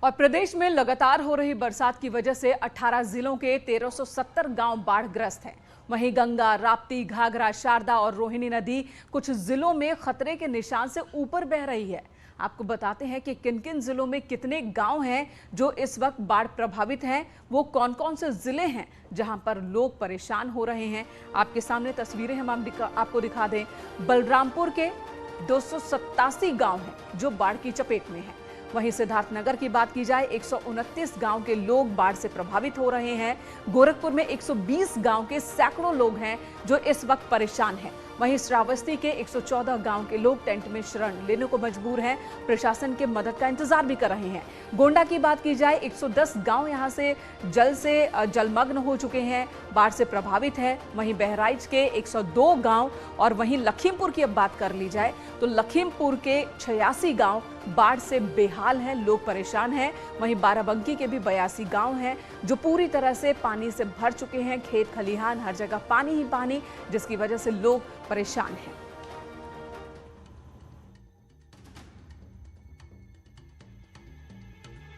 और प्रदेश में लगातार हो रही बरसात की वजह से 18 जिलों के 1370 गांव बाढ़ग्रस्त हैं। वहीं गंगा, राप्ती, घाघरा, शारदा और रोहिणी नदी कुछ जिलों में खतरे के निशान से ऊपर बह रही है। आपको बताते हैं कि किन किन जिलों में कितने गांव हैं जो इस वक्त बाढ़ प्रभावित हैं, वो कौन कौन से जिले हैं जहां पर लोग परेशान हो रहे हैं। आपके सामने तस्वीरें हम आपको दिखा दें। बलरामपुर के 287 गांव हैं जो बाढ़ की चपेट में हैं। वहीं सिद्धार्थनगर की बात की जाए, 129 गांव के लोग बाढ़ से प्रभावित हो रहे हैं। गोरखपुर में 120 गांव के सैकड़ों लोग हैं जो इस वक्त परेशान हैं। वहीं श्रावस्ती के 114 गांव के लोग टेंट में शरण लेने को मजबूर हैं। प्रशासन के मदद का इंतजार भी कर रहे हैं। गोंडा की बात की जाए, 110 गांव यहां से जलमग्न हो चुके हैं, बाढ़ से प्रभावित है। वहीं बहराइच के 102 गांव और वहीं लखीमपुर की अब बात कर ली जाए तो लखीमपुर के 86 गांव बाढ़ से बेहाल हैं, लोग परेशान हैं। वहीं बाराबंकी के भी 82 गांव हैं जो पूरी तरह से पानी से भर चुके हैं। खेत खलिहान हर जगह पानी ही पानी, जिसकी वजह से लोग परेशान हैं।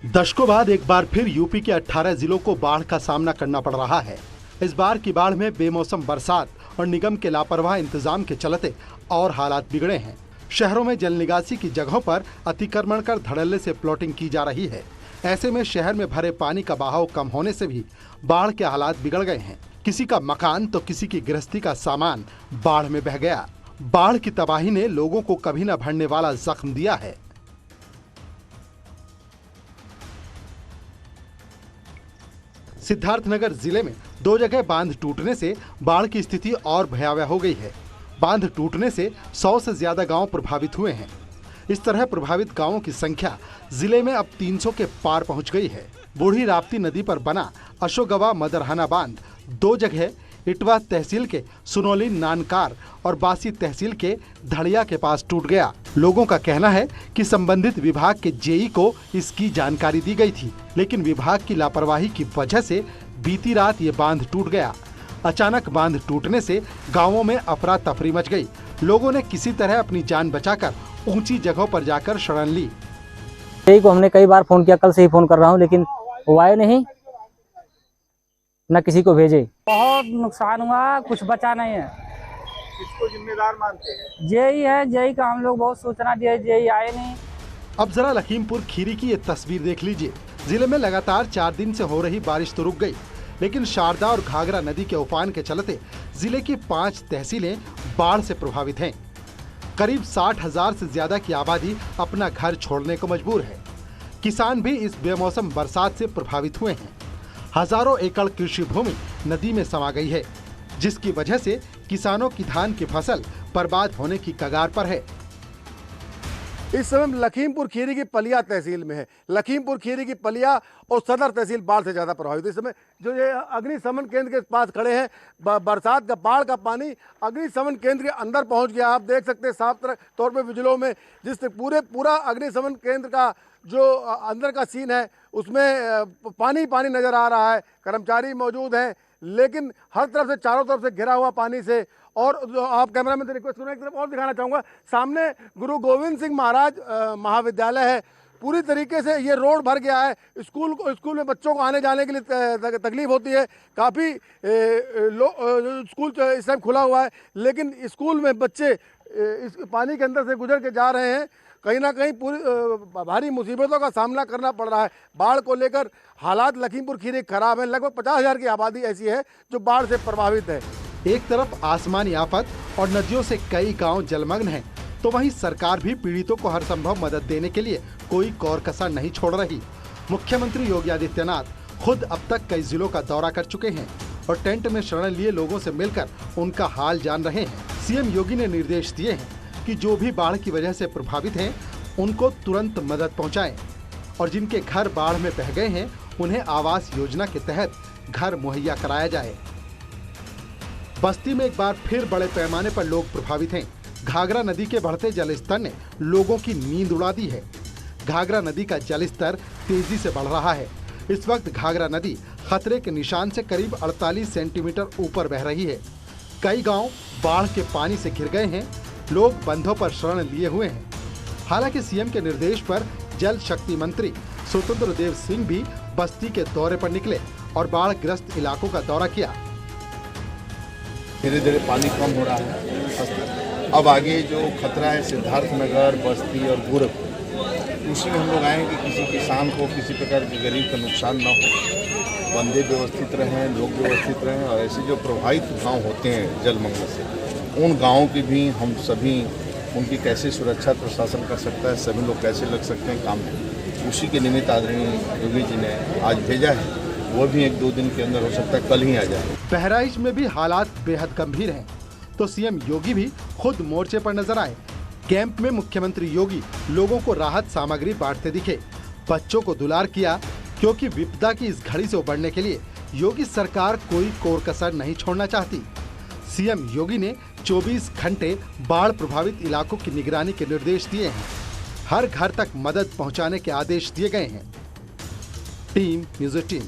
दशकों बाद एक बार फिर यूपी के 18 जिलों को बाढ़ का सामना करना पड़ रहा है। इस बार की बाढ़ में बेमौसम बरसात और निगम के लापरवाह इंतजाम के चलते और हालात बिगड़े हैं। शहरों में जल निकासी की जगहों पर अतिक्रमण कर धड़ल्ले से प्लॉटिंग की जा रही है। ऐसे में शहर में भरे पानी का बहाव कम होने से भी बाढ़ के हालात बिगड़ गए हैं। किसी का मकान तो किसी की गृहस्थी का सामान बाढ़ में बह गया। बाढ़ की तबाही ने लोगों को कभी न भरने वाला जख्म दिया है। सिद्धार्थनगर जिले में 2 जगह बांध टूटने से बाढ़ की स्थिति और भयावह हो गई है। बांध टूटने से 100 से ज्यादा गांव प्रभावित हुए हैं। इस तरह प्रभावित गांवों की संख्या जिले में अब 300 के पार पहुंच गई है। बूढ़ी राप्ती नदी पर बना अशोकवा मदरहाना बांध 2 जगह इटवा तहसील के सुनोली नानकार और बासी तहसील के धड़िया के पास टूट गया। लोगों का कहना है कि संबंधित विभाग के जेई को इसकी जानकारी दी गई थी, लेकिन विभाग की लापरवाही की वजह से बीती रात ये बांध टूट गया। अचानक बांध टूटने से गांवों में अफरा तफरी मच गई। लोगों ने किसी तरह अपनी जान बचाकर ऊंची जगहों पर जाकर शरण ली। जेई को हमने कई बार फोन किया, कल से ही फोन कर रहा हूं, लेकिन वो आए नहीं, न किसी को भेजे। बहुत नुकसान हुआ, कुछ बचा नहीं है। किसको जिम्मेदार मानते हैं? जेई है, जेई का हम लोग बहुत सूचना दिए, जेई आए नहीं। अब जरा लखीमपुर खीरी की ये तस्वीर देख लीजिए। जिले में लगातार 4 दिन से हो रही बारिश तो रुक गई, लेकिन शारदा और घाघरा नदी के उफान के चलते जिले की 5 तहसीलें बाढ़ से प्रभावित हैं। करीब 60,000 से ज्यादा की आबादी अपना घर छोड़ने को मजबूर है। किसान भी इस बेमौसम बरसात से प्रभावित हुए हैं। हजारों एकड़ कृषि भूमि नदी में समा गई है, जिसकी वजह से किसानों की धान की फसल बर्बाद होने की कगार पर है। इस समय लखीमपुर खीरी की पलिया तहसील में है। लखीमपुर खीरी की पलिया और सदर तहसील बाढ़ से ज़्यादा प्रभावित है। इस समय जो ये अग्निशमन केंद्र के पास खड़े हैं, बरसात का बाढ़ का पानी अग्निशमन केंद्र के अंदर पहुंच गया। आप देख सकते हैं साफ तौर पे विजुअलों में, जिससे पूरा अग्निशमन केंद्र का जो अंदर का सीन है उसमें पानी पानी नज़र आ रहा है। कर्मचारी मौजूद हैं, लेकिन हर तरफ से, चारों तरफ से घिरा हुआ पानी से। और जो आप कैमरामैन से रिक्वेस्ट करूँ, एक तरफ और दिखाना चाहूँगा, सामने गुरु गोविंद सिंह महाराज महाविद्यालय है। पूरी तरीके से ये रोड भर गया है। स्कूल में बच्चों को आने जाने के लिए तकलीफ होती है। काफ़ी स्कूल इस टाइम खुला हुआ है, लेकिन स्कूल में बच्चे इस पानी के अंदर से गुजर के जा रहे हैं। कहीं ना कहीं पूरी भारी मुसीबतों का सामना करना पड़ रहा है। बाढ़ को लेकर हालात लखीमपुर खीरी खराब है। लगभग 50,000 की आबादी ऐसी है जो बाढ़ से प्रभावित है। एक तरफ आसमानी आफत और नदियों से कई गांव जलमग्न हैं, तो वहीं सरकार भी पीड़ितों को हर संभव मदद देने के लिए कोई कौर कसर नहीं छोड़ रही। मुख्यमंत्री योगी आदित्यनाथ खुद अब तक कई जिलों का दौरा कर चुके हैं और टेंट में शरण लिए लोगों से मिलकर उनका हाल जान रहे हैं। सीएम योगी ने निर्देश दिए हैं कि जो भी बाढ़ की वजह से प्रभावित हैं, उनको तुरंत मदद पहुंचाएं और जिनके घर बाढ़ में बह गए हैं, उन्हें आवास योजना के तहत घर मुहैया कराया जाए। बस्ती में एक बार फिर बड़े पैमाने पर लोग प्रभावित हैं। घाघरा नदी के बढ़ते जलस्तर ने लोगों की नींद उड़ा दी है। घाघरा नदी का जलस्तर तेजी से बढ़ रहा है। इस वक्त घाघरा नदी खतरे के निशान से करीब 48 सेंटीमीटर ऊपर बह रही है। कई गांव बाढ़ के पानी से घिर गए हैं। लोग बंधों पर शरण लिए हुए हैं। हालांकि सीएम के निर्देश पर जल शक्ति मंत्री स्वतंत्र देव सिंह भी बस्ती के दौरे पर निकले और बाढ़ ग्रस्त इलाकों का दौरा किया। धीरे धीरे पानी कम हो रहा है। अब आगे जो खतरा है सिद्धार्थनगर, बस्ती और गोरखपुर, उसी में हम लोग आए कि किसी किसान को किसी प्रकार के गरीब का नुकसान न हो, बंदे व्यवस्थित रहें, लोग व्यवस्थित रहें और ऐसे जो प्रभावित गांव होते हैं जलमग्न से, उन गांवों की भी हम सभी उनकी कैसे सुरक्षा प्रशासन कर सकता है, सभी लोग कैसे लग सकते हैं काम में, उसी के निमित्त आदरणीय योगी जी ने आज भेजा है। वो भी 1-2 दिन के अंदर हो सकता है कल ही आ जाए। बहराइच में भी हालात बेहद गंभीर हैं, तो सीएम योगी भी खुद मोर्चे पर नजर आए। कैंप में मुख्यमंत्री योगी लोगों को राहत सामग्री बांटते दिखे, बच्चों को दुलार किया, क्योंकि विपदा की इस घड़ी से उबरने के लिए योगी सरकार कोई कोर कसर नहीं छोड़ना चाहती। सीएम योगी ने 24 घंटे बाढ़ प्रभावित इलाकों की निगरानी के निर्देश दिए हैं। हर घर तक मदद पहुंचाने के आदेश दिए गए हैं। Team news 18।